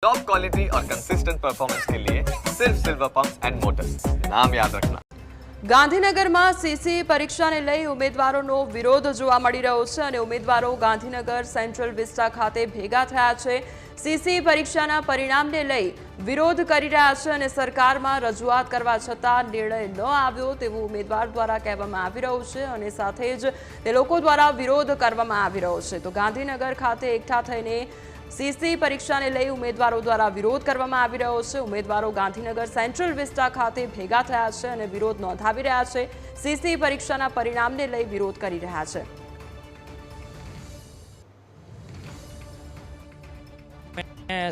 Top quality और consistent performance के लिए सिर्फ सिल्वर पंप्स एंड मोटर्स, नाम याद रखना। ગાંધીનગરમાં સીસી પરીક્ષાને લઈ ઉમેદવારોનો વિરોધ જોવા મળી રહ્યો છે અને ઉમેદવારો ગાંધીનગર સેન્ટ્રલ વિસ્ટા ખાતે ભેગા થયા છે। સીસી પરીક્ષાના પરિણામને લઈ વિરોધ કરી રહ્યા છે અને સરકારમાં રજૂઆત કરવા છતાં નિર્ણય ન આવ્યો તેવું ઉમેદવાર દ્વારા કહેવામાં આવી રહ્યું છે અને સાથે જ તે લોકો દ્વારા વિરોધ કરવામાં આવી રહ્યો છે। તો ગાંધીનગર ખાતે એકઠા થઈને सीसी परीक्षा ने लई उम्मीदवारों द्वारा विरोध करवामां आवी रह्यो छे। उम्मीदवारों गांधीनगर सेंट्रल विस्टा खाते भेगा थया छे अने विरोध नोंधावी रह्या छे। सीसी परीक्षाना परिणामने लई विरोध करी रह्या छे।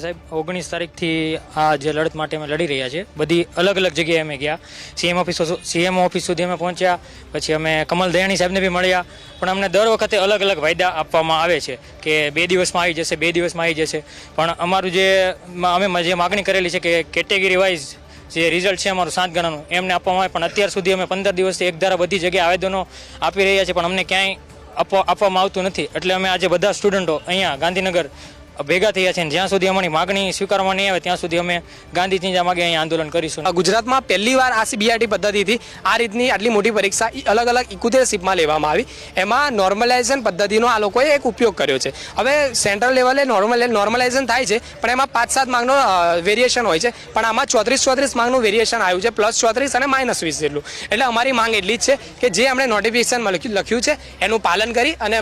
साहेब 19 તારીખથી આ જે લડત માટે અમે લડી રહ્યા છે। બધી અલગ અલગ જગ્યાએ અમે ગયા। સીએમ ઓફિસ સુધી અમે પહોંચ્યા, પછી અમે કમલ દયાણી સાહેબને બી મળ્યા, પણ અમને દર વખતે અલગ અલગ વાયદા આપવામાં આવે છે કે 2 દિવસમાં આવી જશે, 2 દિવસમાં આવી જશે, પણ અમારું જે અમે જે માગણી કરેલી છે કે કેટેગરી વાઇઝ જે રિઝલ્ટ છે અમારું 7 ગણાનું એમને આપવામાં આવે, પણ અત્યાર સુધી અમે 15 દિવસથી એક ધારા બધી જગ્યાએ આવેદનો આપી રહ્યા છે, પણ અમને ક્યાંય આપવામાં આવતું નથી। એટલે અમે આજે બધા સ્ટુડન્ટો અહીંયા ગાંધીનગર ભેગા થયા છે। જ્યાં સુધી અમારી માગણી સ્વીકારવામાં નહીં આવે ત્યાં સુધી અમે ગાંધીજી માગે અહીંયા આંદોલન કરીશું। ગુજરાતમાં પહેલી વાર આ સીબીઆરટી પદ્ધતિથી આ રીતની આટલી મોટી પરીક્ષા અલગ અલગ 71 શિફ્ટમાં લેવામાં આવી। એમાં નોર્મલાઇઝેશન પદ્ધતિનો આ લોકોએ એક ઉપયોગ કર્યો છે। હવે સેન્ટ્રલ લેવલે નોર્મલાઇઝેશન થાય છે, પણ એમાં 5-7 માર્કનો વેરિએશન હોય છે, પણ આમાં 34 માર્કનું વેરિએશન આવ્યું છે, +34 અને -20 જેટલું। એટલે અમારી માંગ એટલી જ છે કે જે આપણે નોટિફિકેશનમાં લખ્યું છે એનું પાલન કરી અને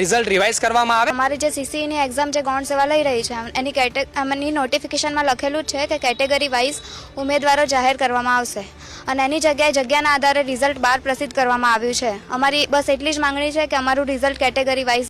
રિઝલ્ટ રિવાઇઝ કરવામાં આવે। અમારી જે સીસીની એક્ઝામ જે સેવા લઈ રહી છે એની નોટિફિકેશનમાં લખેલું છે કે કેટેગરી વાઇઝ ઉમેદવારો જાહેર કરવામાં આવશે અને એની જગ્યાના આધારે રિઝલ્ટ બહાર પ્રસિદ્ધ કરવામાં આવ્યું છે। અમારી બસ એટલી જ માંગણી છે કે અમારું રિઝલ્ટ કેટેગરી વાઇઝ